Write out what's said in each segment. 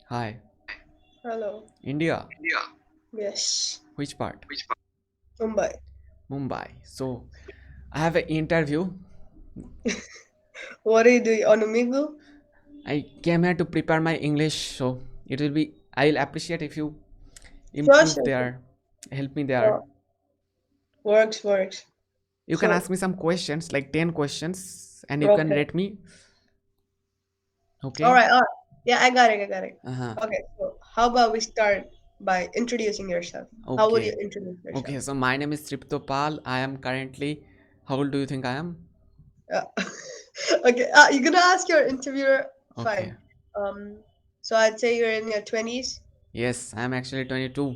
Hi. Hello. India. Yes. Which part? Mumbai. Mumbai. So I have an interview. What are you doing on Omegle? I came here to prepare my English, so it will be. I'll appreciate if you Sure, improve sure, sure. there, help me Uh, there. works. You can ask So, me some questions, like 10 questions, and you can okay. rate me. All Okay. right, all right. Yeah, I got it. Uh huh. Okay, so how about we start by introducing yourself? How would you Okay. introduce yourself? Okay. So my name is Tripto Pal. I am currently. How old do you think I am? Uh, okay, you're gonna ask your interviewer? Okay. Fine. Um, so I'd say you're in your 20s. Yes, I am actually 22.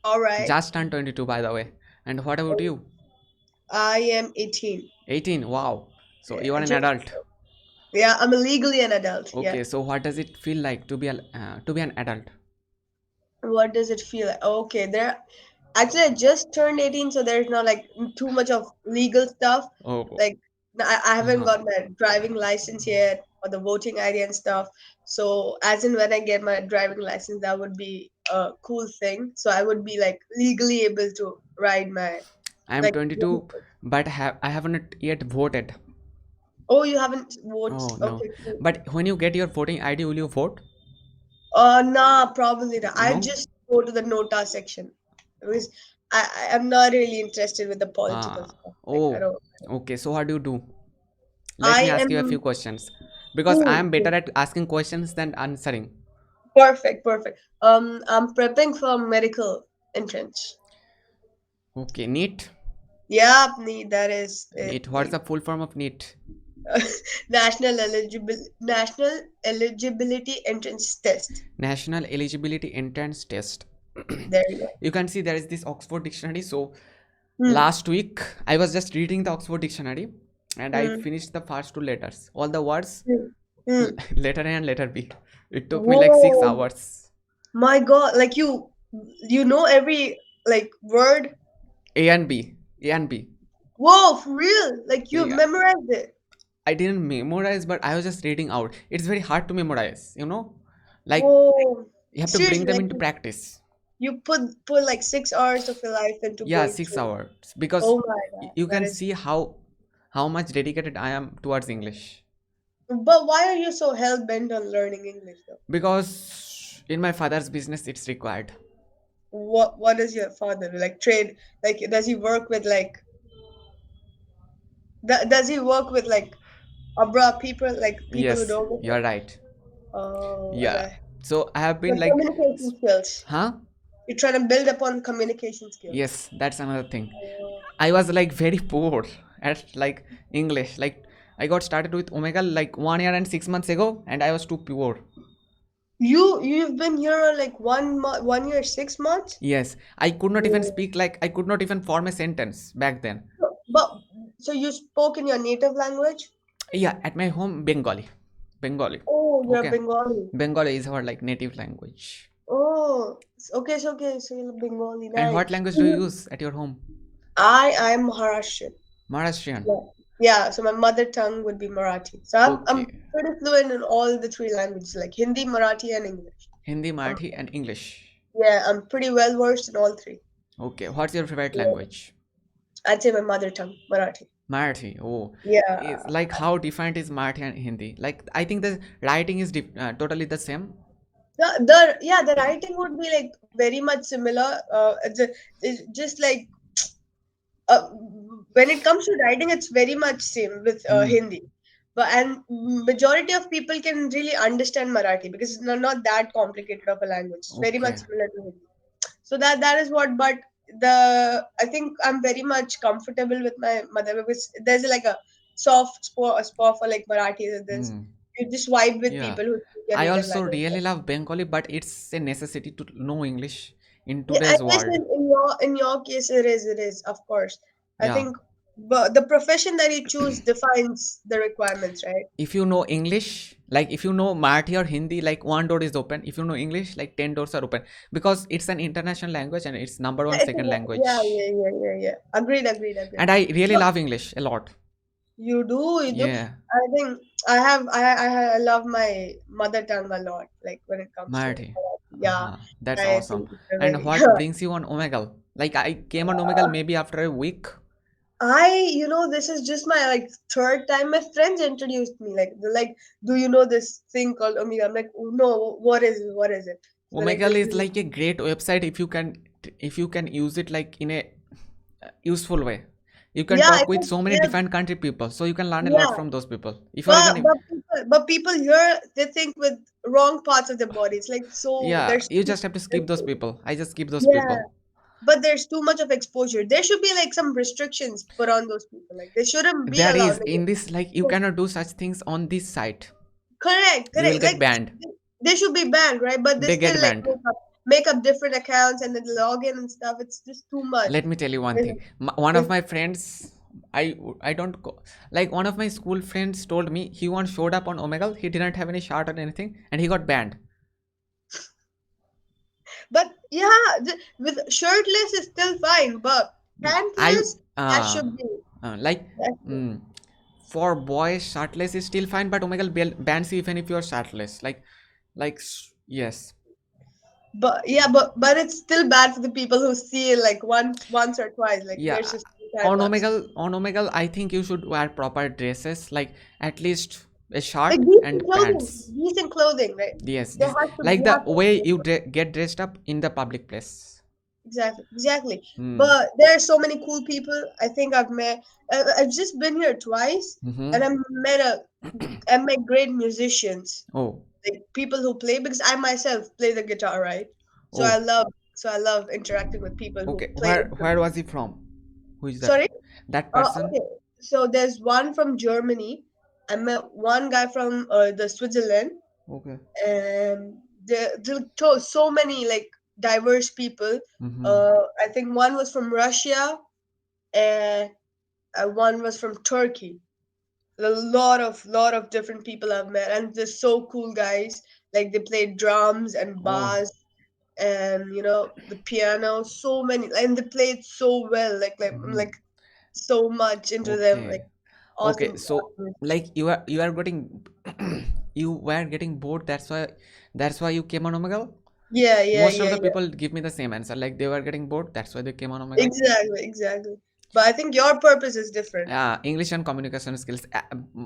All right. Just turned 22, by the way. And what about you? I am 18. 18. Wow. So Yeah, you are an just adult. yeah, I'm legally an adult. Yeah. Okay. So what does it feel like to be an adult? What does it feel like? Okay, there. Actually, I just turned 18, so there's not like too much of legal stuff. Oh. Like, I haven't Uh-huh. got my driving license yet or the voting ID and stuff. So, as in when I get my driving license, that would be a cool thing. So, I would be like legally able to ride my I am like. 22, but I haven't yet voted. Oh, you haven't voted? Oh no. Okay, cool. But when you get your voting ID, will you vote? Nah, probably not. I No. just go to the nota section because I'm not really interested with the political Ah. stuff. Like I Oh. don't. Okay. So what do you do? Let I me ask you a few am questions because I cool. am better at asking questions than answering. Perfect. I'm prepping for medical entrance. Okay. Neat. Yeah, nee, that is it. Neat. What's the full form of neat? National eligibility entrance test. National Eligibility Entrance Test. There you go. You can see there is this Oxford Dictionary. So Hmm. last week I was just reading the Oxford Dictionary and I Hmm. finished the first two letters. All the words, Hmm. Hmm. letter A and letter B. It took me like six Whoa, hours. my God! Like you know every like word. A and B. A and B. Whoa, for real? Like you've Yeah. memorized it. I didn't memorize, but I was just reading out. It's very hard to memorize. Like Whoa. you have to bring Seriously, them like into practice. you put like 6 hours of your life into Yeah, going 6 through. hours. Because Oh my God, you that can is. see how much dedicated I am towards English. But why are you so hell bent on learning English though? Because in my father's business it's required. What does your father do? Like trade? Like does he work with like does he work with like abroad people, like people who Yes, don't look you're like? right. Oh, Yeah. okay. So I have The been like, communication skills. huh? You're trying to build upon communication skills. Yes, that's another thing. Oh. I was like very poor at like English. Like I got started with Omega like 1 year and 6 months ago, and I was too poor. You've been here like 1 month, 1 year, 6 months. Yes, I could not even Oh. speak, like I could not even form a sentence back then. But so you spoke in your native language? Yeah, at my home, Bengali. Oh, you're Okay, Bengali. Bengali is our like native language. Oh, okay. So you're Bengali. And Nice. what language do you use at your home? I'm Maharashtrian. Maharashtrian. Yeah. Yeah, so my mother tongue would be Marathi. So I'm Okay, pretty fluent in all the three languages, like Hindi, Marathi, and English. Hindi, Um, Marathi, and English. yeah, I'm pretty well versed in all three. Okay, what's your favorite Yeah. language? I'd say my mother tongue, Marathi. Marathi. Oh, Yeah. it's like how different is Marathi and Hindi? Like I think the writing is totally the same. The writing would be like very much similar. It's just like uh, when it comes to writing, it's very much same with Hmm. Hindi. But and majority of people can really understand Marathi because it's not that complicated of a language. It's very much Okay. similar to Hindi. So that is what. But the I think I'm very much comfortable with my mother because there's like a spot for like Marathi. There's Hmm. you just vibe with Yeah. people who speak your I native also language. really love Bengali, but it's a necessity to know English in Yeah, I today's guess world. in your case it is, of course. I Yeah. think but the profession that you choose defines the requirements, right? If you know English, like if you know Marathi or Hindi, like one door is open. If you know English, like 10 doors are open because it's an international language and it's number one Yeah, second yeah, language. yeah. Agreed. And I really No, love English a lot. You do. Yeah. I think I love my mother tongue a lot. Like when it comes to Marathi. yeah, That's I awesome. think it's a And very what brings you on Omegle? Like I came on Omegle maybe after a week. this is just my like third time my friends introduced me. Like they're like, do you know this thing called Omega? I'm like, "Oh, no, what is it? What is it? So like Omegle this is is like a great website if you can use it like in a useful way. You can yeah, I talk with think so many yeah, different country people, so you can learn a lot yeah. from those people. If you are But even people here they think with wrong parts of the body. It's like so yeah, there's you just have to skip those people. I just skip those yeah, people. but there's too much of exposure. There should be like some restrictions put on those people. Like they shouldn't be There allowed. is Like, in this like you yeah, cannot do such things on this site. correct, You will correct. get Like banned. they should be banned, right? But they They still get like banned. make up different accounts and then log in and stuff. It's just too much. Let me tell you one There's, thing. One of there's, my friends, I don't go, like one of my school friends told me he once showed up on Omegle. He didn't have any shirt or anything, and he got banned. but yeah, with shirtless is still fine, but I pantless that should be. like That should, mm, for boys shirtless is still fine, but Omegle bans you even if you are shirtless. Yes, but yeah, but it's still bad for the people who see it like once or twice. Like there's yeah. just time lapse. On Omegle, I think you should wear proper dresses, like at least a Like shirt and pants. decent clothing, right? Yes, There this has to like you the have to way you get dressed up in the public place. exactly, exactly. Hmm. But there are so many cool people. I think I've met. I've just been here twice, and Mm-hmm. I met great musicians, Oh, like people who play because I myself play the guitar, right? So I oh, love so I love interacting with people who okay. play Where instruments. was he from? Who is that? Sorry. That person? Okay. So there's one from Germany. I met one guy from the Switzerland, Okay. and so many like diverse people. Mm-hmm. I think one was from Russia, and one was from Turkey. A lot of different people I've met, and they're so cool guys. Like they play drums and Oh. bass, and the piano. So many, and they play it so well. Like I'm Mm-hmm. like so much into them. Like Okay. Okay. awesome, So awesome. like you are getting you were getting bored. That's why you came on Omegle. Yeah, yeah, Most of yeah, the yeah. people give me the same answer. Like they were getting bored. That's why they came on Omegle. Exactly, exactly. But I think your purpose is different. English and communication skills.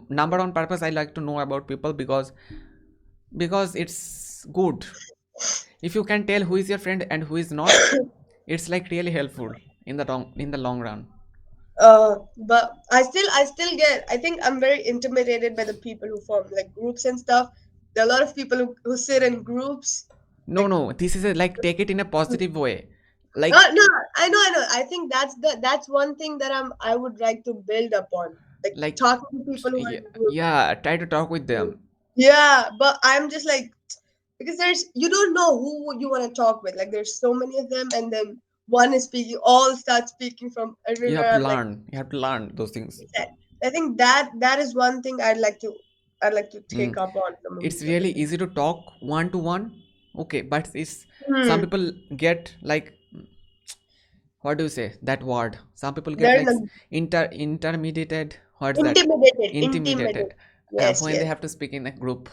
Number one purpose I like to know about people because it's good. If you can tell who is your friend and who is not, it's like really helpful in the long run. But I think I'm very intimidated by the people who form like groups and stuff. There are a lot of people who sit in groups. No, Like, no, this is a, like take it in a positive way. Like no, I know. I think that's one thing that I would like to build upon. Like like talking to people who are yeah, in groups. yeah, try to talk with them. Yeah, but I'm just like because you don't know who you want to talk with. Like there's so many of them, and then one is speaking, all start speaking from You have everywhere. to I'm like, learn. You have to learn those things. I think that is one thing I'd like to take Mm. up on from It's a really different. easy to talk one to one. Okay, but it's some Hmm. people get like what do you say that word? Some people get There's like a intermediated. What's that? intimidated. Intimidated Yes, when they yes. have to speak in a group.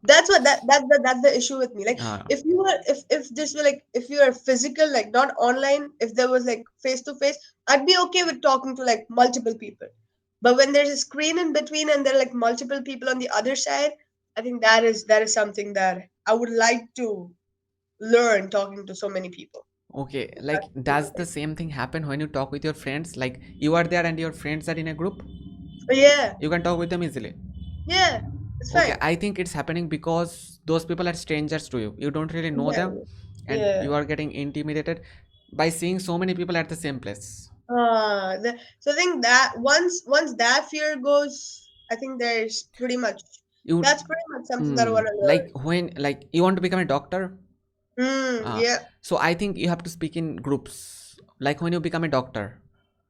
That's what that's the issue with me. Like Uh, if this were like if you are physical, like not online, if there was like face to face, I'd be okay with talking to like multiple people. But when there's a screen in between and there are like multiple people on the other side, I think that is something that I would like to learn talking to so many people. okay, like does the same thing happen when you talk with your friends? Like you are there and your friends are in a group, But yeah, you can talk with them easily. yeah, it's Okay, fine. I think it's happening because those people are strangers to you. You don't really know them, Exactly. and Yeah. you are getting intimidated by seeing so many people at the same place. So I think that once that fear goes, I think there's pretty much You, that's pretty much something that I want to like learn. when like you want to become a doctor. Yeah. So I think you have to speak in groups. Like when you become a doctor.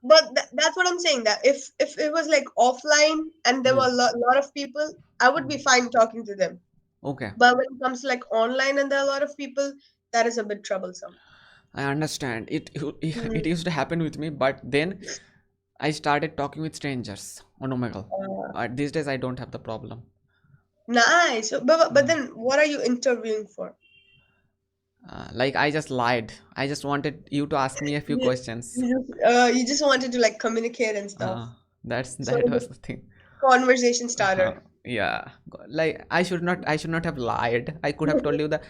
But that's what I'm saying. That if it was like offline and there Hmm. were a lot of people, I would be fine talking to them. Okay, But when it comes to like online and there are a lot of people, that is a bit troublesome. I understand. It Mm. used to happen with me, but then I started talking with strangers on Omegle. Uh, These days I don't have the problem. nice. But Mm. then what are you interviewing for? Like I just lied. I just wanted you to ask me a few You, questions. you just wanted to like communicate and stuff. That's So that was the the thing. conversation starter. Yeah, like I should not have lied. I could have told you the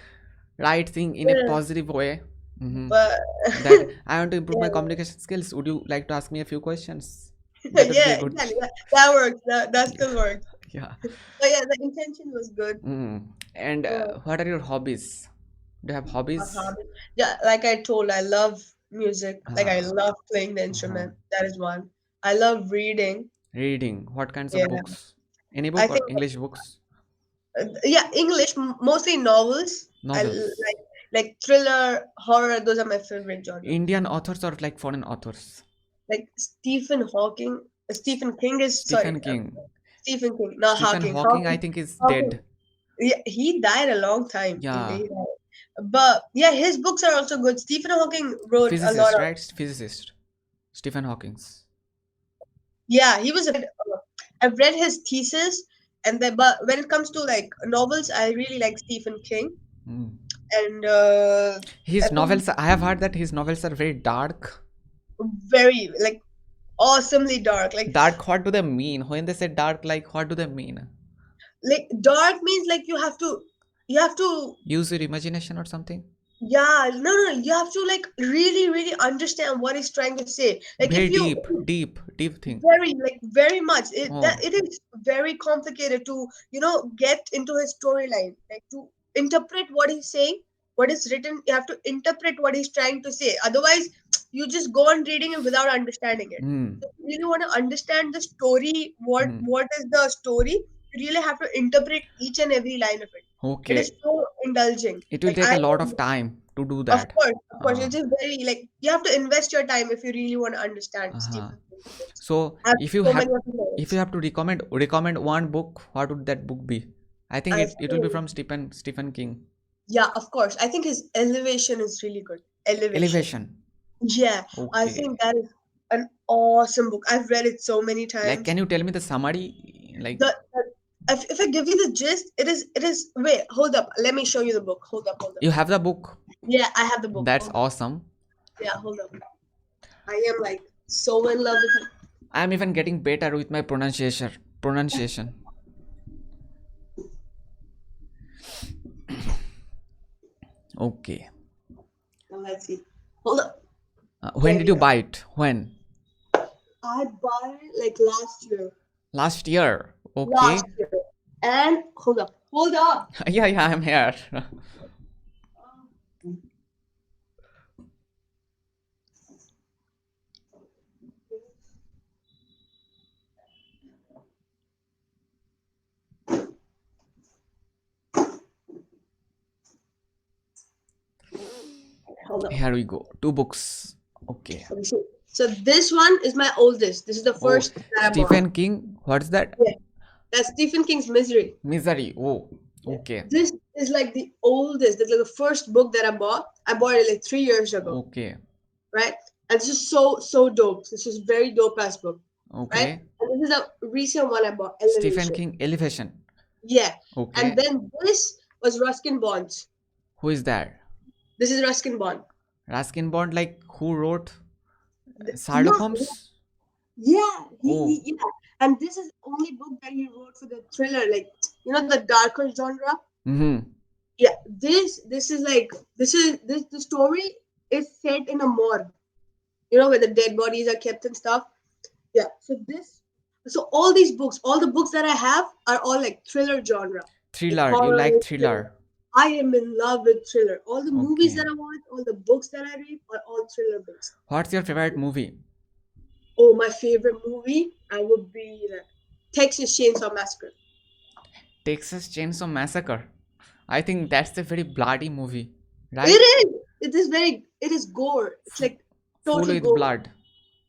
right thing in a Yeah, positive way. but That I want to improve my yeah, communication skills. Would you like to ask me a few questions? That would be a yeah, good. exactly. That works. That Yeah, still works. yeah. But yeah, the intention was good. And Uh, what are your hobbies? Do you have a hobbies? hobby. Yeah, like I told, I love music. Like I Uh, love playing the uh instrument. That is one. I love reading. Reading. What kinds Yeah, of books? Any I book or think English books? yeah, English, mostly novels. Novels. Like thriller, horror. Those are my favorite genre. Indian authors or like foreign authors? Like Stephen Hawking. Stephen King is sorry. Stephen King. Stephen King, not Stephen Hawking. Hawking, I Hawking. think, is Hawking. dead. Yeah, he died a long time. Yeah, He died. But yeah, his books are also good. Stephen Hawking wrote a lot physicist, of. right? Physicist. Stephen Hawking's. Yeah, he was. I've read his thesis, and then but when it comes to like novels, I really like Stephen King, Mm. and I His think novels, I have heard that his novels are very dark. very like awesomely dark. Dark, what do they mean? When they say dark, like, what do they mean? Like dark means like you have to Use your imagination or something? yeah, no, you have to like really really understand what he's trying to say. Like if Very you deep, deep, deep thing. very like very much Oh, it is very complicated to get into his storyline, like to interpret what he's saying, what is written. You have to interpret what he's trying to say, otherwise you just go on reading it without understanding it. mm, So if you really want to understand the story, what mm. what is the story, you really have to interpret each and every line of it. It is Okay. so indulging. It will Like take I a lot of time to do of that. course, of course, Uh, it is very like you have to invest your time if you really want to understand uh-huh. Stephen King's books. So I have if you so have many of his if you novels. have to recommend one book, what would that book be? I think I it will be think, from Stephen King. yeah, of course. I think his elevation is really good. Elevation. Elevation. Yeah, I Okay. think that is an awesome book. I've read it so many Like, times. can you tell me the summary? Like, If I give you the gist, it is. Wait, hold up. Let me show you the book. Hold up, hold up. you have the book. Yeah, I have the book. That's Hold up. awesome. Yeah, hold up. I am like so in love with it. I'm even getting better with my pronunciation. Pronunciation. Okay. Now let's see. Hold up. When There did we you go. buy it? When? I bought it like last year. Last year. Last Okay. year. And hold up. Hold up. Yeah, yeah, I'm here. Hold up. Here we go. Two books. Okay. Let me see. So this one is my oldest. This is the Oh, first that I bought. Stephen King. What's that? Yeah. That's Stephen King's Misery. Misery. Oh, Yeah. okay. This is like the oldest. That's like the first book that I bought. I bought it like 3 years ago, Okay. right? And this is so dope. This is very dope ass book, right? Okay. And this is a recent one I bought, Stephen Elevation. King Elevation. Yeah. And Okay. then this was Ruskin Bonds. Who is that? This is Ruskin Bond. Raskin Bond, like who wrote Sherlock Yeah, Holmes? yeah, Oh, yeah. And this is the only book that he wrote for the thriller, like the darker genre. mm-hmm. Yeah, this is like this the story is set in a morgue, where the dead bodies are kept and stuff. Yeah, so all the books that I have are all like thriller genre, like Thriller. You horror, like thriller. thriller. I am in love with thriller. All the movies that Okay. I watch, all the books that I read are all thriller based. What's your favorite movie? Oh, my favorite movie, I would be Texas Chainsaw Massacre. Texas Chainsaw Massacre. I think that's a very bloody movie, It right? is. It is gore. It's F- like Full total with gore. blood.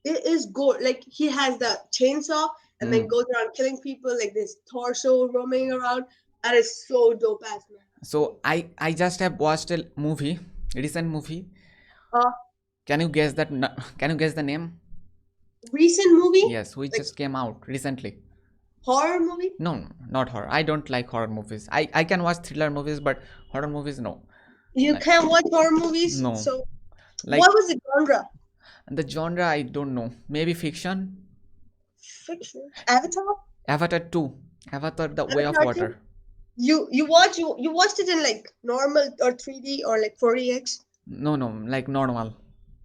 It is gore. Like he has the chainsaw and then Hmm. goes around killing people like this torso roaming around. That is so dope ass man. So I just have watched a movie, recent movie. Uh Can you guess that? Can you guess the name? Recent movie, Yes, which like just came out recently. horror movie. No, no, not horror. I don't like horror movies. I can watch thriller movies, but horror movies, no. You Like, can't watch horror movies. no. So, what Like was the genre? the genre, I don't know. Maybe fiction. Fiction. Avatar. Avatar 2. Avatar: The Way of Avatar 2. Water. You watched it in like normal or 3D or like 4DX. No, no, like normal.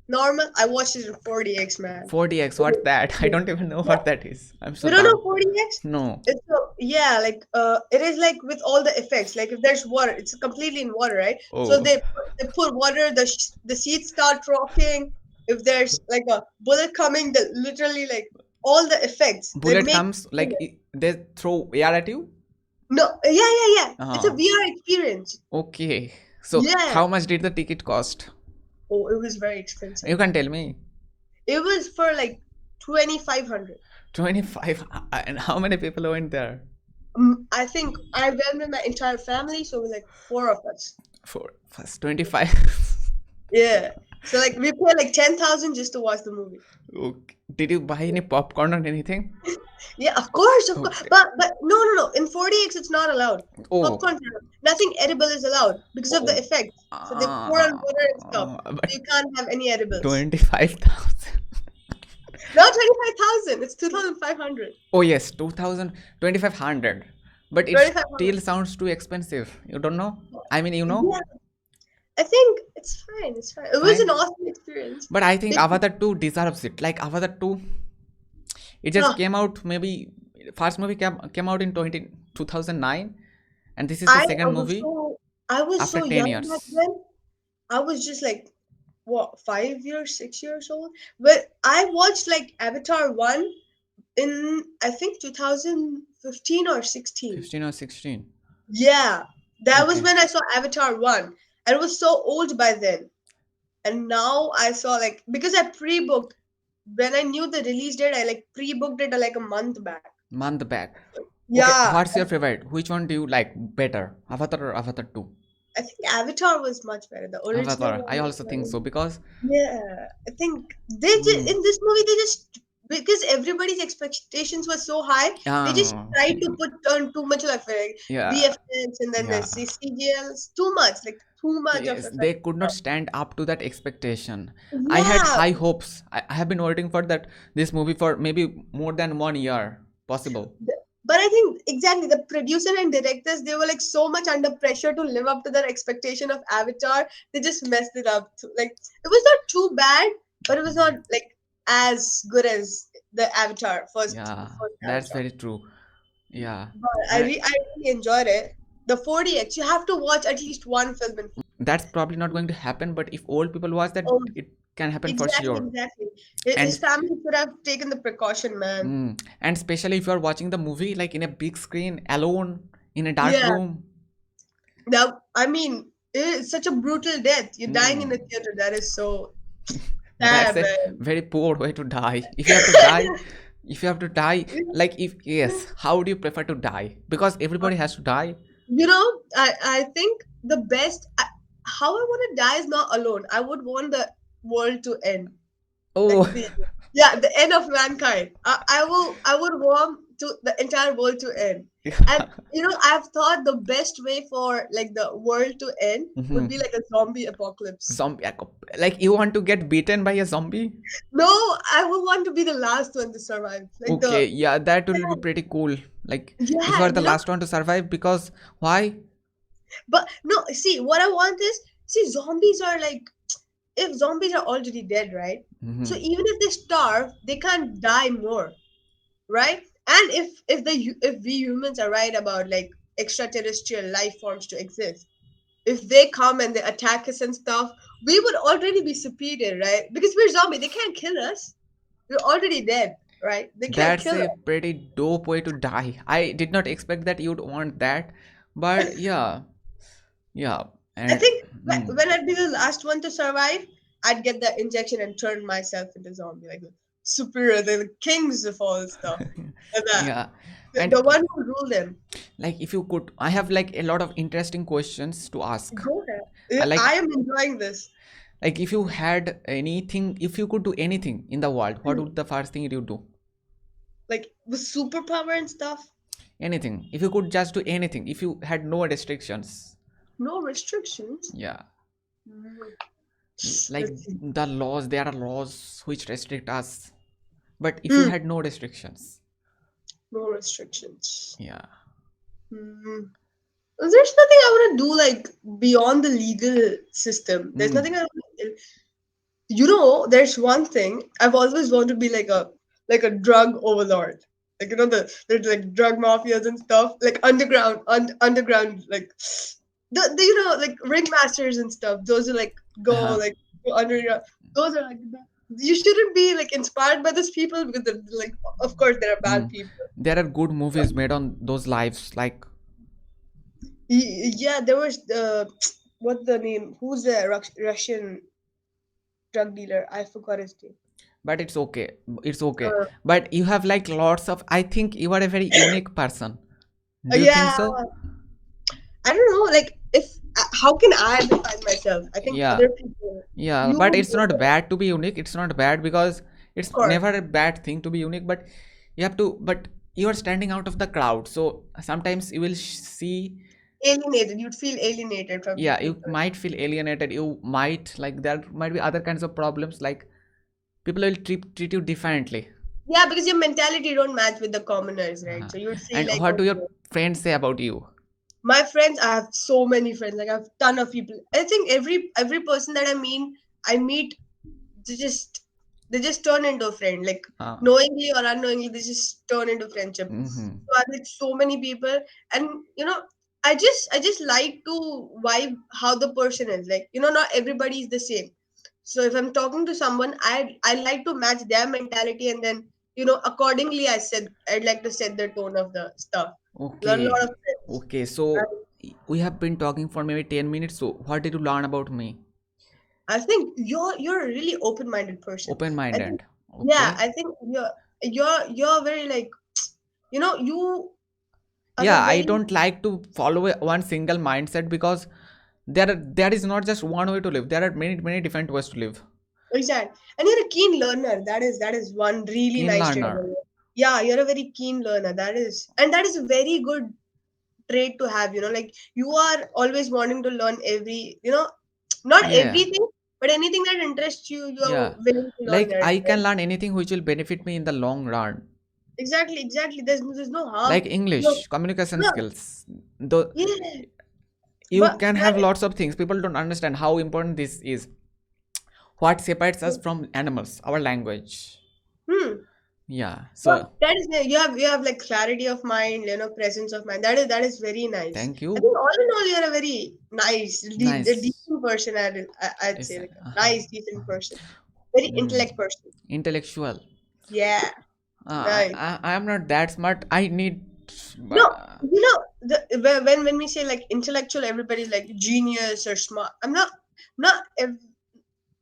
Normal. I watched it in 4DX, man. 4DX, what's that? I don't even know Yeah. what that is. I'm so You don't know dumb. 4DX? No. It's yeah, like it is like with all the effects. Like if there's water, it's completely in water, right? So Oh, they put water, the seeds start rocking. If there's like a bullet coming, the literally like all the effects they bullet make. comes like they throw air at you. No, yeah. It's a Ah, VR experience. okay. So Yeah. how much did the ticket cost? Oh, it was very expensive. You can tell me. It was for like 2,500. 25. And how many people went there? I think I went with my entire family, so it was like four of us. For first 25. Yeah. So like we paid like 10,000 just to watch the movie. Okay. Did you buy any popcorn or anything? Yeah, of course, of course. Okay. But no. In 4DX it's not allowed. Oh, Popcorn, nothing edible is allowed because of the oh. effects. So they pour on water and stuff. So But you can't have any edibles. 25,000. Not 25,000. It's 2,500. Oh, yes, 2000, 2500. But it 2,500. still sounds too expensive. You don't know? I mean, you know? Yeah, I think it's fine. It's fine. It was an Fine. awesome experience. But I think It, Avatar 2 deserves it. Like Avatar 2, it just uh, came out maybe, first movie came out in 2009, and this is the I second movie I was after so 10 young back years. then. I was just like what 5 years, 6 years old. But I watched like Avatar one in I think 2015 or 16. 15 or 16. Yeah, that was Okay. when I saw Avatar one, and it was so old by then. And now I saw like because I pre-booked when I knew the release date, I like pre-booked it like a month back. Month back. Okay, Yeah, what's your favorite? Which one do you like better? Avatar or Avatar 2? I think Avatar was much better. The original Avatar. one I was also think better. so because Yeah, I think they just hmm, in this movie they just because everybody's expectations were so high, they just uh, tried to put on too much of effect, yeah, VFX, and then the yeah. CGLs, too much, like too much of Yes, they effect could not stuff. stand up to that expectation. I had Yeah, high hopes. I have been waiting for that this movie for maybe more than 1 year, possible. but I think exactly the producer and directors they were like so much under pressure to live up to their expectation of Avatar, they just messed it up. Like it was not too bad, but it was not like as good as the Avatar Yeah, first that's Avatar. very true. Yeah, But and I really enjoyed it. The 4DX, you have to watch at least one film in 4. that's probably not going to happen. But if old people watch that, Oh, it can happen for exactly, sure. exactly. His And family should have taken the precaution, man. and especially if you are watching the movie like in a big screen, alone in a dark Yeah, room. that I mean, it's such a brutal death. You're dying in the Mm, theater. That is so that's sad, a man. very poor way to die. If you have to die, like if yes, how do you prefer to die? Because everybody has to die. You know, I think the best how I want to die is not alone. I would want the world to end. Like Oh, the end of mankind. I would want to the entire world to end. And you know, I've thought the best way for like the world to end would be mhm. like a zombie apocalypse. Like you want to get beaten by a zombie? No, I would want to be the last one to survive. Like Okay, the yeah, that will be pretty cool. Like if you yeah, are the last one to survive, because why? but no, see what I want is see zombies are like if zombies are already dead, right? So Mhm. even if they starve, they can't die more, right? And if we humans are right about like extraterrestrial life forms to exist, if they come and they attack us and stuff, we would already be superior, right? Because we're zombie, they can't kill us. We're already dead, right? They can't That's kill a us. pretty dope way to die. I did not expect that you'd want that, but yeah, yeah, I and think mm, when I'd be the last one to survive, I'd get the injection and turn myself into zombie, like the superior, the kings of all stuff, like that. yeah, The and one who rule them. like if you could, I have like a lot of interesting questions to ask. Go ahead. I I like am enjoying this. Like if you had anything, if you could do anything in the world, what Hmm. would the first thing you do? Like with superpower and stuff. Anything. If you could just do anything, if you had no restrictions. No restrictions. Yeah. Hmm. Like Let's see. the laws, there are laws which restrict us. But if you Hmm. had no restrictions, No restrictions. yeah. Hmm. There's nothing I want to do like beyond the legal system. There's Mm. nothing I want. There's one thing I've always wanted to be like a drug overlord. Like there's like drug mafias and stuff, like underground like the like ringmasters and stuff. Those are like go Uh-huh. like go underground. Those are like you shouldn't be like inspired by those people because they're like of course there are bad Mm. people. There are good movies made on those lives, like, Yeah, there was the what's the name? Who's the Russian drug dealer? I forgot his name. but it's okay. It's okay. Uh, But you have like lots of, I think you are a very unique person. Do you think yeah, so? I don't know. Like, if how can I define myself? I think Yeah. other people. Yeah, You but would it's know not better. bad to be unique. It's not bad because Of it's course, never a bad thing to be unique, but you have to, but you are standing out of the crowd. So sometimes you will see, alienated. You'd feel alienated from yeah, you people. might feel alienated. You might, like, there might be other kinds of problems, like people will treat you differently. Yeah, because your mentality don't match with the commoners, right? Uh-huh. So you'd feel And like, what do your okay. friends say about you? My friends, I have so many friends. Like I have ton of people. I think every person that I meet, they just they just turn into a friend. Like Uh, knowingly or unknowingly, they just turn into friendship. mm-hmm. So I met so many people, and I just like to vibe how the person is. Like not everybody is the same. So if I'm talking to someone, I like to match their mentality, and then accordingly, I'd like to set the tone of the stuff. Learn a lot Okay. of friends. Okay. So we have been talking for maybe 10 minutes. So what did you learn about me? I think you're a really open-minded person. Open I think minded. yeah, Okay. I think you're very like you are a Yeah, I very don't like to follow one single mindset because there is not just one way to live. There are many different ways to live. exact, and you're a keen learner. That is one really Keen nice trait about learner. you. Yeah, you're a very keen learner. That is a very good trait to have. Like you are always wanting to learn not Yeah. everything, but anything that interests you, you're Yeah. willing to learn Like it. I Right? can learn anything which will benefit me in the long run. Exactly, exactly. There's no Like harm. No, English, communication no, skills. Though yeah, you but can that have lots of things. People don't understand how important this is. What separates us from animals? Our language. hmm. Yeah. Well, So that is you have like clarity of mind, presence of mind. That is very nice. thank I you. think all in all, you're a very nice, a Nice. decent person. I'd It's say like a uh-huh. nice, decent person, very Mm. intellect person. Intellectual. Yeah, nice. I am not that smart. I need. No, Uh, when we say like intellectual, everybody's like genius or smart. I'm not.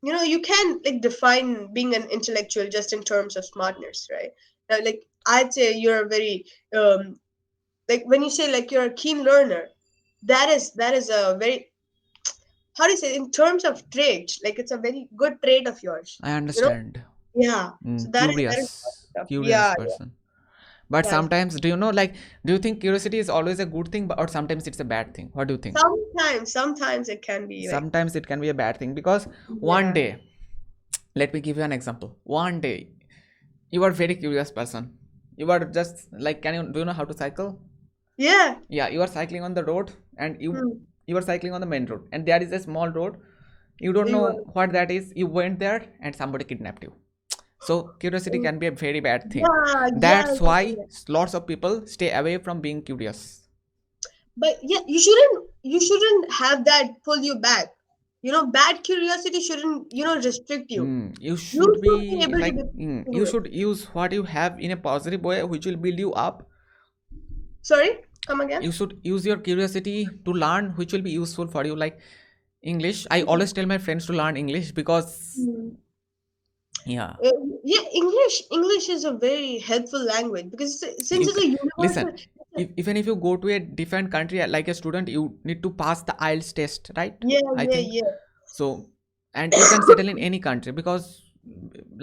You can like define being an intellectual just in terms of smartness, right? Now, like I'd say you're a very like when you say like you're a keen learner, that is a very how do you say in terms of traits, like it's a very good trait of yours. I You know? understand. Yeah. So that is Curious, stuff. curious Yeah, yeah. person. But Yes. sometimes, do you know, like, do you think curiosity is always a good thing, or sometimes it's a bad thing? What do you think? Sometimes it can be like Sometimes it can be a bad thing because one yeah. day, let me give you an example. One day, you are very curious person. You are just like, do you know how to cycle? Yeah. Yeah, you are cycling on the road, and Hmm. you are cycling on the main road, and there is a small road. You don't You know want what that is. You went there, and somebody kidnapped you. So curiosity can be a very bad thing. yeah, yeah, That's yeah, why yeah. lots of people stay away from being curious. But yeah, you shouldn't have that pull you back. Bad curiosity shouldn't restrict you. You You should should be be able to like, be you curious. should use what you have in a positive way, which will build you up. Sorry, come again. You should use your curiosity to learn, which will be useful for you. Like English, I always tell my friends to learn English because, Hmm. yeah, Uh, yeah, English is a very helpful language because since you it's a listen. universal. Even if you go to a different country like a student, you need to pass the IELTS test, right? Yeah, I yeah, think yeah. so. and you can settle in any country because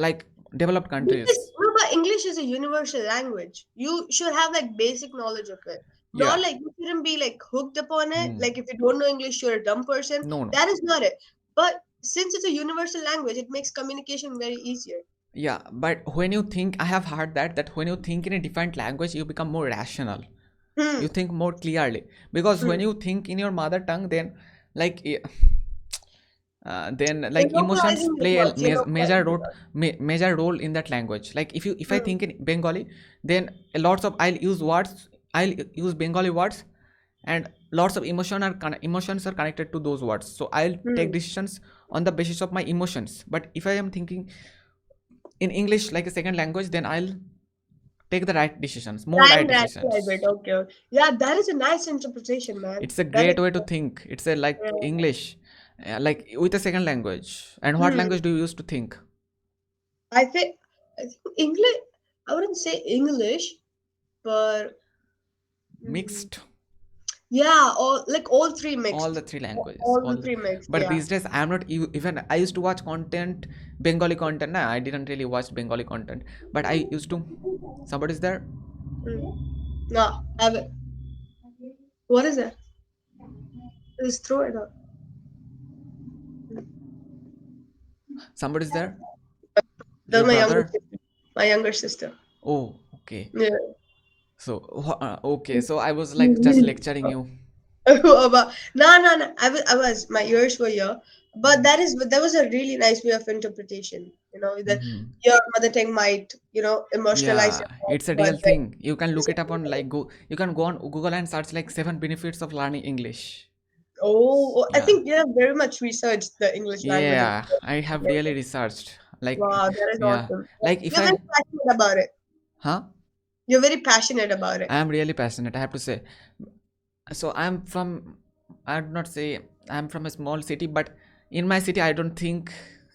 like developed Because countries. no, but English is a universal language. You should have like basic knowledge of it. Not Yeah. like you shouldn't be like hooked upon it. Hmm. Like if you don't know English, you're a dumb person. No, no. That is not it. But since it's a universal language, it makes communication very easier. Yeah, but when you think, I have heard that when you think in a different language, you become more rational. Hmm. You think more clearly because when Hmm. you think in your mother tongue, then like then You're like emotions localizing your play a thoughts. You're major localizing your role, thoughts. major role in that language. Like if I Hmm. think in Bengali, then lots of I'll use words, I'll use Bengali words, and lots of emotions are connected to those words, so I'll take Hmm. decisions on the basis of my emotions. But if I am thinking in English like a second language, then I'll take the right decisions, more Try right and rationalize it. decisions. Okay. Okay. Yeah, that is a nice interpretation, man. It's a That is. great way to think. It's a like Yeah. English, like with a second language. And what Hmm. language do you use to think? I think. I think English. I wouldn't say English, but. Hmm. Mixed. Yeah, all three All the mixed. three languages. All All the the, three mixed, but yeah. these days I'm not even. I used to watch content, Bengali content. Nah, I didn't really watch Bengali content, but I used to. Somebody's there. Mm. No, have it. What is it? Just throw it up. Somebody's there. That's Your my younger brother. sister. My younger sister. Oh, okay. Yeah. So okay. So I was like just lecturing you. No, no, no. I was. My ears were here, but that was a really nice way of interpretation. That Hmm. your mother tongue might, emotionalize Yeah, your it's thoughts, a but real thing. You can look it up on then like go. You can go on Google and search like 7 benefits of learning English. oh, I Yeah, think you have very much researched the English language. yeah. I have really researched. Like, Wow, that is yeah, awesome. like if You're very I, passionate about it. huh? You're very passionate about it. I am really passionate. I have to say. So I'm from. I would not say I'm from a small city, but in my city, I don't think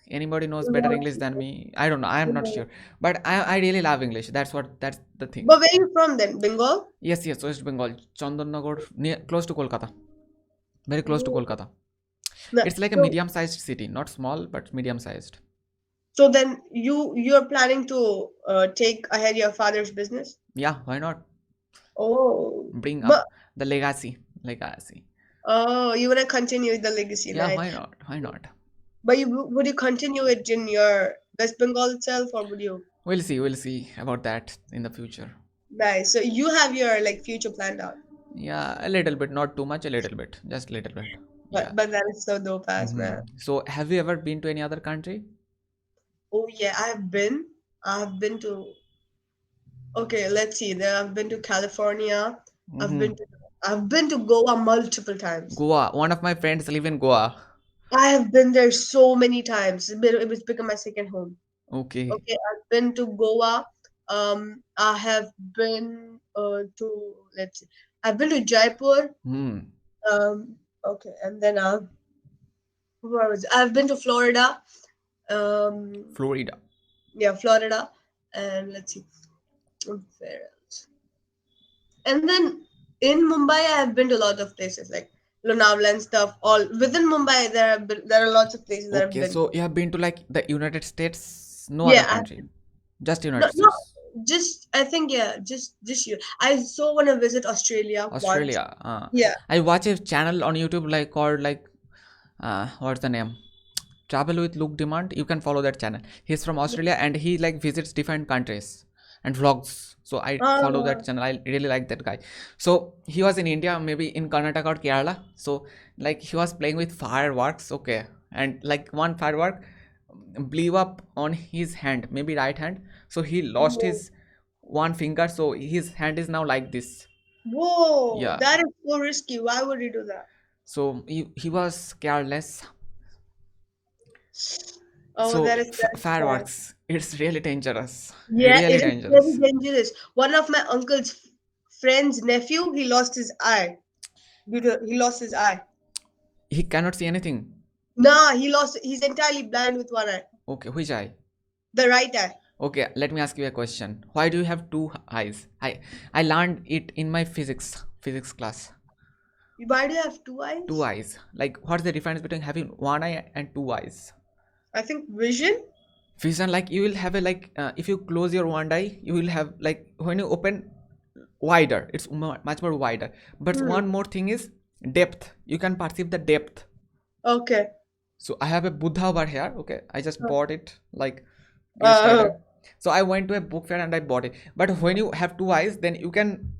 anybody knows better English than me. I don't know. I am not Mhm. sure, but I really love English. That's the thing. But where are you from then? Bengal? Yes, yes. West Bengal, Chandanagar, near close to Kolkata. Very close to Oh. Kolkata. No, It's like a So, medium-sized city, not small, but medium-sized. so then you're planning to take ahead your father's business? Yeah, why not? Oh, Bring but up the legacy. Legacy. you wanna continue the legacy, Yeah, nice. why not? Why not? But would you continue it in your West Bengal itself, or would you? We'll see. We'll see about that in the future. Nice. So you have your like future planned out. Yeah, a little bit, not too much, a little bit, just a little bit. Yeah. But that is so dope as Hmm. man. So, have you ever been to any other country? Oh yeah, I've been. I've been to. Okay, let's see. There, I've been to California. I've Hmm. been to. I've been to Goa multiple times. Goa. One of my friends live in Goa. I have been there so many times. It's become my second home. Okay. Okay, I've been to Goa. I have been to let's see. I've been to Jaipur. Hmm. Okay, and then I've been to Florida. Um, Florida. yeah, Florida, and let's see where else. And then in Mumbai, I have been to a lot of places like Lonavala and stuff. All within Mumbai, there are lots of places that I've Okay, been so to. you have been to like the United States, no other Yeah, country, just no, United no, States. just I think yeah, just you. I so want to visit Australia once. Australia. Yeah. I watch a channel on YouTube like called like what's the name? Travel with Luke Demand. You can follow that channel. He's from Australia and he like visits different countries and vlogs. So I follow Uh, that channel. I really like that guy. So he was in India, maybe in Karnataka or Kerala. So like he was playing with fireworks. Okay, and like one firework blew up on his hand, maybe right hand. So he lost whoa, his one finger. So his hand is now like this. whoa, Yeah. that is so risky. Why would you do that? So he was careless. Oh, So that is sad. fireworks, it's really dangerous, Yeah, really it is very dangerous. dangerous. One of my uncle's friend's nephew, he lost his eye. He lost his eye. He cannot see anything. Nah, he's entirely blind with one eye. Okay, which eye? The right eye. Okay, let me ask you a question. Why do you have two eyes? I learned it in my physics class. Why do you have two Two eyes? eyes. Like what's the difference between having one eye and two eyes? I think vision. Vision, like you will have a like if you close your one eye, you will have like when you open wider, it's much more wider. But Hmm. one more thing is depth. You can perceive the depth. Okay. So I have a Buddha over here. Okay, I just bought it like Uh, yesterday. So I went to a book fair and I bought it. But when you have two eyes, then you can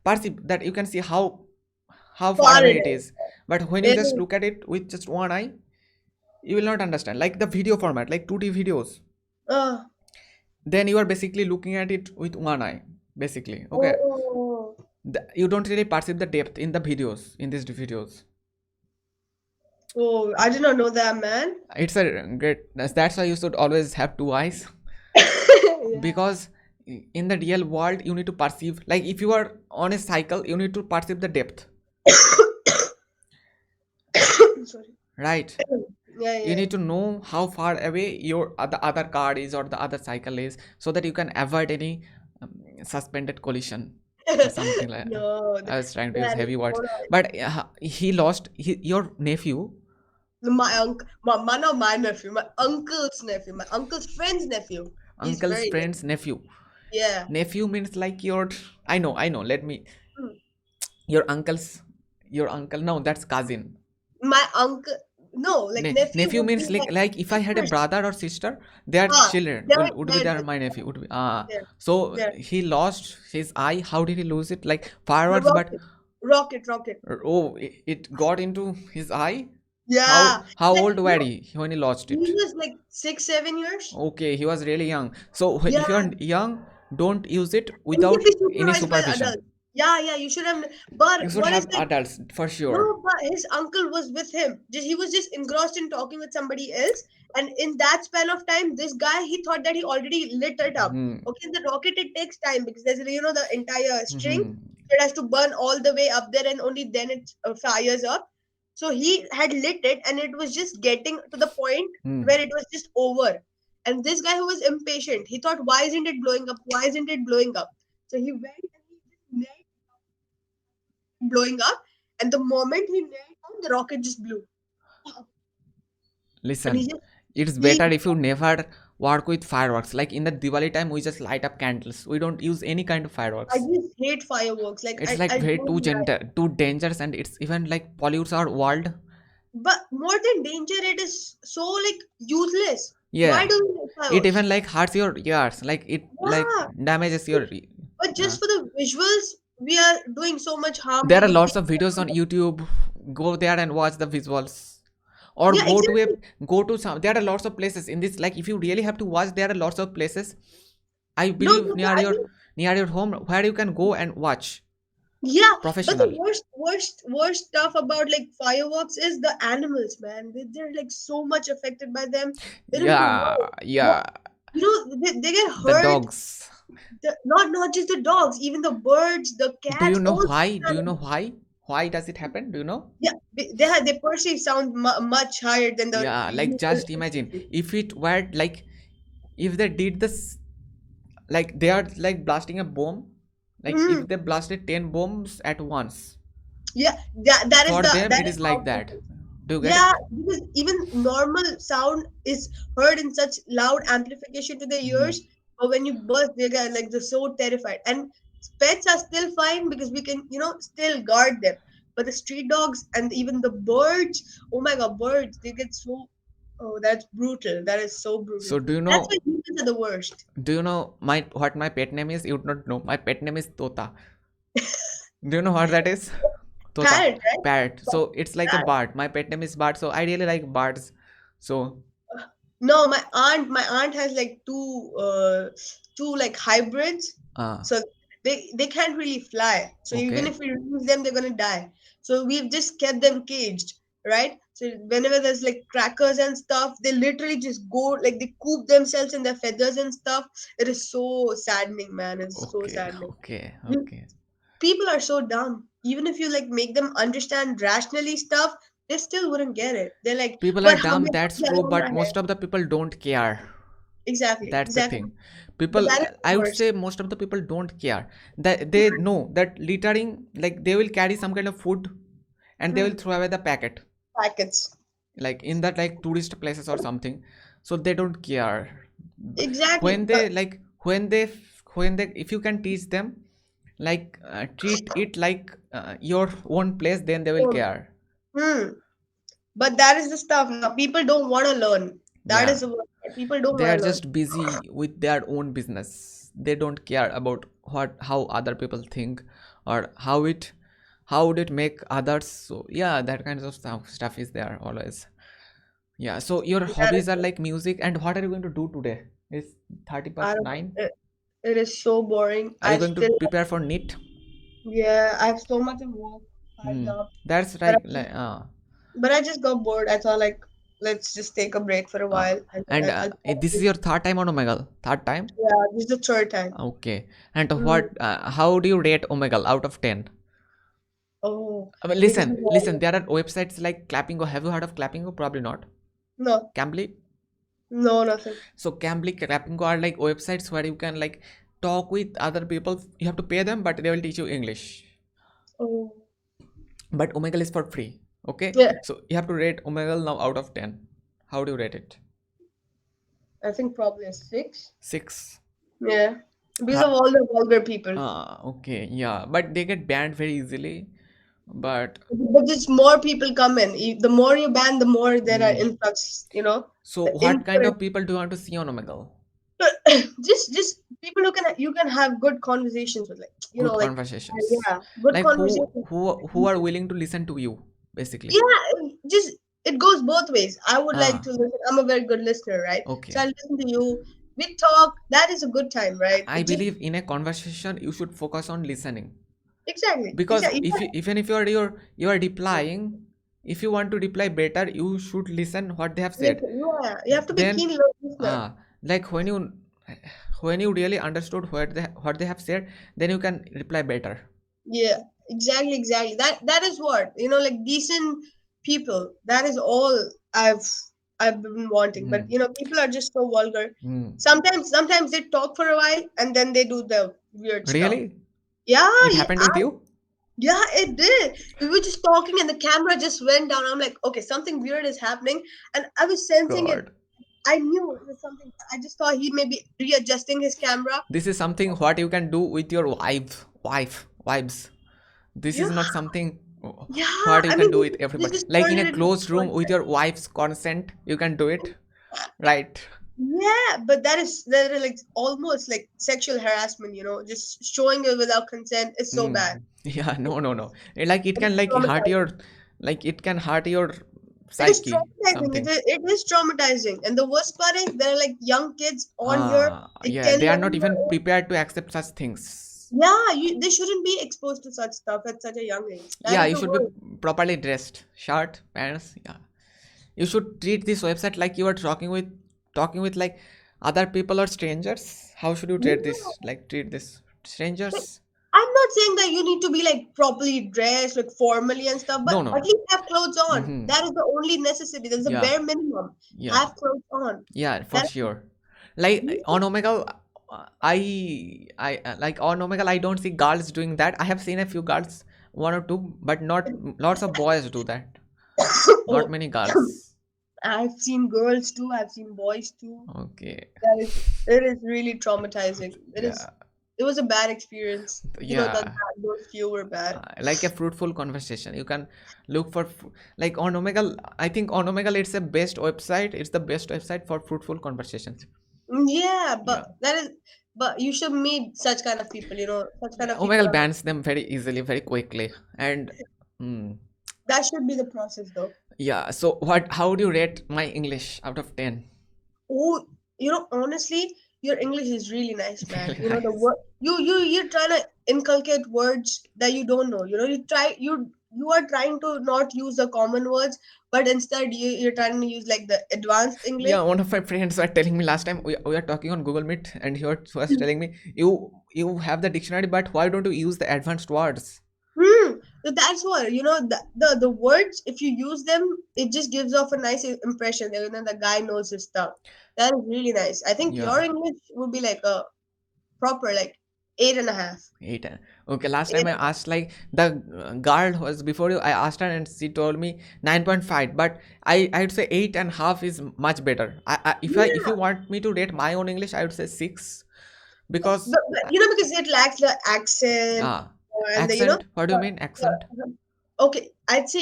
perceive that, you can see how far far away it it is. is. But when you It just is. look at it with just one eye, you will not understand. Like the video format, like 2D videos, Uh, then you are basically looking at it with one eye, basically. Okay, oh, you don't really perceive the depth in the videos, in these videos. oh, I did not know that, man. It's a great, that's why you should always have two eyes. Yeah. Because in the real world you need to perceive, like if you are on a cycle, you need to perceive the depth, Sorry. right? Yeah, You yeah. need to know how far away your the other car is or the other cycle is, so that you can avoid any suspended collision or something like that. No, I was trying to use that is heavy words, so nice. but he lost your nephew, My uncle, not my nephew, my uncle's nephew, my uncle's friend's nephew. He's uncle's very friend's nephew. yeah. Nephew means like your, I know, let me, Hmm. your uncle's, your uncle, no, that's cousin. My uncle, no, like nephew Nephew would be means like if I had a sister's. brother or sister, their Ah, children would be they're there. just My nephew would be there, so there. he lost his eye. How did he lose it? Like The fireworks, but rocket, rocket. oh, it got into his eye. Yeah, How like old were he when he lost he it? was like 6, 7 years. Okay, he was really young. So Yeah, if you're young, don't use it and he can without be any supervised by supervision. adults. Yeah, yeah, you should have. But You should what is have like adults for sure. no, but his uncle was with him. Just he was just engrossed in talking with somebody else, and in that span of time, this guy he thought that he already lit it up. Hmm. Okay, the rocket it takes time because there's the entire string. Hmm. It has to burn all the way up there, and only then it fires up. So he had lit it, and it was just getting to the point Hmm. where it was just over. And this guy who was impatient, he thought, "Why isn't it blowing up? Why isn't it blowing up?" So he went and he just knelt blowing up, and the moment he knelt down, the rocket just blew. And he Listen, just it's he better if you never work with fireworks. Like in the Diwali time, we just light up candles. We don't use any kind of I fireworks. just hate fireworks. Like It's I like way don't like. too dangerous, and it's even like pollutes our world. But more than danger, it is so like useless. Why Yeah, do you like it fireworks? even like hurts your ears. Like it like Yeah, damages your. but Uh, just for the visuals, we are doing so much harm there to are the lots people. of videos on YouTube. Go there and watch the visuals, or Yeah, exactly. go to some. There are lots of places in this. Like if you really have to watch, there are lots of places. I No, believe no, but I think near your home where you can go and watch yeah. But the professional. worst stuff about like fireworks is the animals, man. They're like so much affected by them. They don't even Yeah, know what yeah. they get The hurt. dogs. Not just the dogs, even the birds, the Do you cats, know all sorts why? of Do you know animals. why? Why does it happen? Do you know? Yeah, they perceive sound much higher than the Yeah, like usual just imagine frequency. if it were like, if they did this, like they are like blasting a bomb, like Mm, if they blasted 10 bombs at once, yeah, for them that it is is how like that. people. Do you get Yeah, it? because even normal sound is heard in such loud amplification to their Mhm. ears, but when you burst, they get like they're so terrified. And pets are still fine because we can, still guard them. But the street dogs and even the birds, oh my god, birds, they get so. Oh, that's brutal. That is so brutal. So That's why humans are the worst. do you know my what my pet name is? You would not know. My pet name is Tota. Do you know what that is? Tota, Parrot, right? parrot. But So it's like a that- bird. My pet name is bird. So I really like birds. So No, my aunt has like two like hybrids. uh So they can't really fly. So even okay. if we release them, they're gonna die. So we've just kept them caged, right? So whenever there's like crackers and stuff, they literally just go like they coop themselves in their feathers and stuff. It is so saddening, man. It's so Okay, saddening. okay, You, okay. people are so dumb. Even if you like make them understand rationally stuff, they still wouldn't get it. They're like, People are but dumb, hame that's true, samjhana but hai. most of the people don't care. Exactly, That's the exactly. thing. But People, that is the I would worst. say most of the people don't care. That they know that littering, like they will carry some kind of food and they will Mm, throw away the packet. packets. like in that like tourist places or something, so they don't care. Exactly. When But they like when they if you can teach them like treat it like your own place, then they will um, care. hmm. But that is the stuff. Now people don't want to learn. That is Yeah, the word. People don't they want are to learn. just busy with their own business. They don't care about what how other people think, or how would it make others. So yeah, that kind of stuff is there always. Yeah, so your That is hobbies are like music, and what are you going to do today? It's 30 I past don't, 9. it, it is so boring. Are you I going to still prepare for NEET? yeah, I have so much of work piled Hmm. up. That's But right. I just, but I just got bored. I thought like let's just take a break for a Uh, while and and then I'll this is your third time on Omegle. Third time? yeah, this is the third time. Okay. And Mm. how do you rate Omegle out of 10? Oh, this is Listen, there are websites like Clappingo. Have you heard of Clappingo? Probably not. no, Cambly? no, nothing. So Cambly, Clappingo are like websites where you can like talk with other people. You have to pay them, but they will teach you English. Oh, But Omegle is for free. Okay? yeah, So you have to rate Omegle now out of 10. How do you rate it? I think probably a six. 6. Yeah, because of all the vulgar people. Okay, yeah, but they get banned very easily. But But just more people come in. The more you ban, the more there are mm, influx. You know, so the what kind influx. of people do you want to see on Omegle? Just people who can you can have good conversations with, like Good like conversations, yeah, good like conversations. who are willing to listen to you, basically. Yeah, just it goes both ways. I would like Ah, to listen. I'm a very good listener, right? So I okay. listen to you. We talk. That is a good time, right? I It just believe in a conversation you should focus on listening, exactly, because exactly. if even if you are replying, if you want to reply better, you should listen what they have Like, said. yeah, you have to be Then keen listener. like when you really understood what they have said, then you can reply better. Yeah, exactly, exactly. That is what like decent people. That is all I've been wanting. But Hmm. people are just so vulgar. Hmm. Sometimes they talk for a while and then they do the weird stuff. Really? Yeah, It happened with you? yeah, it did. We were just talking and the camera just went down. I'm like, okay, something weird is happening, and I was sensing it. God. I knew it was something. I just thought he may be readjusting his camera. This is something what you can do with your wives. This Yeah, is not something yeah. what you I can mean, do with they everybody. just Like turned in it a into closed room with content. your wife's consent, you can do it. Right. Yeah, but that is like almost like sexual harassment. Just showing it without consent is so bad. Hmm. Yeah, no, no, no. Like it It's can like hurt traumatizing. your like it can hurt your It is psyche, traumatizing. something. It is traumatizing. And the worst part is there are like young kids on here, like Yeah, 10, they are 11 not year even old. prepared to accept such things. Yeah, they shouldn't be exposed to such stuff at such a young age. That Yeah, is you the should be worst. properly dressed, shirt, pants. Yeah, you should treat this website like you are talking with like other people or strangers. How should you treat Yeah. this? Like treat this Like, strangers? I'm not saying that you need to be like properly dressed, like formally and stuff, but No, no, at no. least have clothes on. Mm-hmm. That is the only necessity. That's the Yeah, bare minimum. yeah, Have clothes on. yeah, for That sure. Like on Omegle, like on Omegle, I don't see girls doing that. I have seen a few girls, one or two, but not lots of boys do that. Not oh, many girls. I've seen girls too. I've seen boys too. Okay. That is, it is really traumatizing. Yeah. It was a bad experience. Yeah. Those few were bad. Like a fruitful conversation. You can look for like on Omegle. I think on Omegle it's a best website. It's the best website for fruitful conversations. Yeah, Yeah. but you should meet such kind of people. Such kind Yeah, of people Omegle are, bans them very easily, very quickly, and mm, that should be the process though. yeah. So what? How do you rate my English out of 10? Oh, honestly, your English is really nice, man. Really The nice. word you're trying to inculcate words that you don't know. You are trying to not use the common words, but instead you're trying to use like the advanced English. Yeah, one of my friends were telling me last time we are talking on Google Meet, and was telling me you have the dictionary, but why don't you use the advanced words? So that's what the words. If you use them, it just gives off a nice impression that the guy knows his stuff. That is really nice. I think Yeah. your English would be like a proper like. Eight and a half. Eight. Okay, last time Eight. I asked like the girl who was before you. I asked her and she told me 9.5. But I'd say 8.5 is much better. If you Yeah, want me to rate my own English, I would say 6 because but because it lacks the accent ah and the accent. What do you mean the, accent? okay, I'd say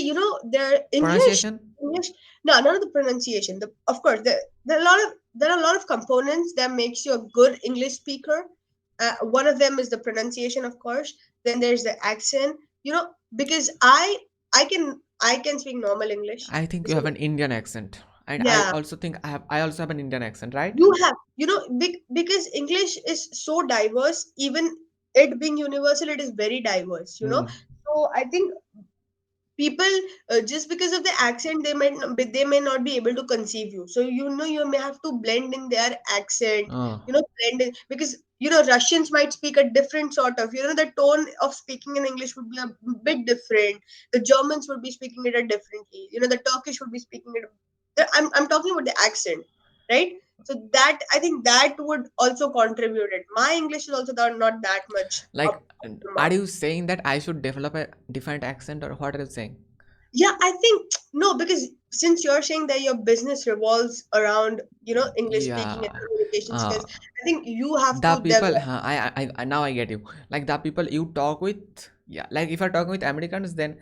their Pronunciation? English. No, none of the pronunciation. Of course, there are a lot of components that makes you a good English speaker. One of them is the pronunciation, of course. Then there's the accent. Because I can speak normal English. I think you have So an Indian accent, and I yeah, also think I also have an Indian accent, right? you have because English is so diverse. Even it being universal, it is very diverse. Hmm. So I think people, just because of the accent, they may not be able to conceive you, so you may have to blend in their accent, Oh, blend in, because Russians might speak a different sort of, the tone of speaking in English would be a bit different. The Germans would be speaking it a differently, the Turkish would be speaking it. I'm talking about the accent, right? So that, I think, that would also contribute it. My English is also not that much like, up the are mark. you saying that I should develop a different accent, or what are you saying? Yeah, I think no, because since you're saying that your business revolves around, English speaking and Yeah. communication Uh, skills, I think you have the to people, develop. I now I get you. Like the people you talk with, yeah. Like if you're talking with Americans, then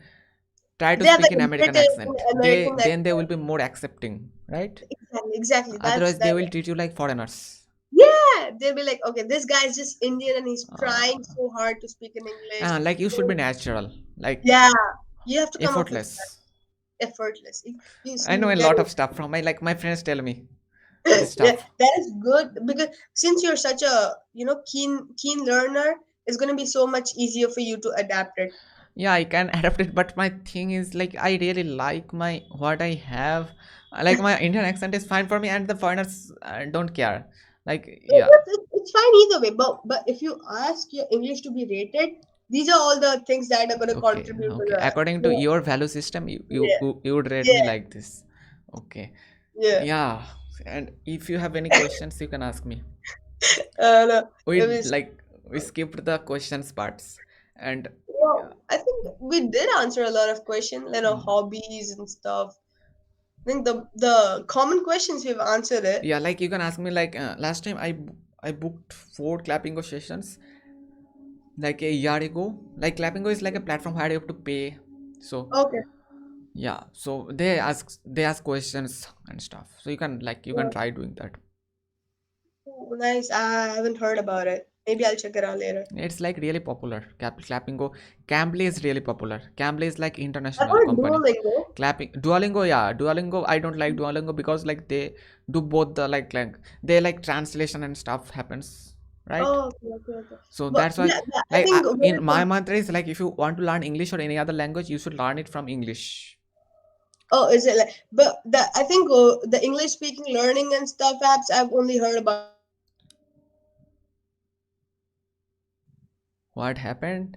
try to They have speak like in a American British accent. and They American then they will accent. be more accepting, right? Exactly, exactly. That's Otherwise, that. they will treat you like foreigners. Yeah, they'll be like, okay, this guy's just Indian and he's trying Uh, so hard to speak in English. like you should be So, natural, like yeah, you have to come up with effortless. that, effortless. I know a Get lot it. of stuff from my friends tell me this Yeah, stuff. that is good because since you're such a keen learner, it's going to be so much easier for you to adapt it. Yeah, I can adapt it, but my thing is like I really like my what I have. Like my Indian accent is fine for me, and the foreigners don't care. Like Yeah, yeah, it's fine either way. But if you ask your English to be rated, these are all the things that are going to okay, contribute to okay. According to the your value system, yeah, you would rate me yeah, like this. Okay, yeah. yeah. And if you have any questions, you can ask me. No, it We was, like we skipped the questions parts, and yeah. I think we did answer a lot of questions, hobbies and stuff. I think the common questions we've answered it. Yeah, like you can ask me like last time I booked 4 clapping sessions like a year ago. Like clappingo is like a platform where you have to pay. So Okay. yeah, so they ask questions and stuff, so you can try doing that. Oh, nice. I haven't heard about it. Maybe I'll check it out later. It's like really popular. Clappingo. Cambly is really popular. Cambly is like I've international heard company. Duolingo. Clapping Duolingo, yeah, Duolingo. I don't like Duolingo because like they do both the like they like translation and stuff happens, right? Oh, okay, okay, okay. So But that's why, yeah, yeah, I like think when in it my comes, mantra is like if you want to learn English or any other language, you should learn it from English. oh, is it like, but I think the English speaking learning and stuff apps I've only heard about. What happened?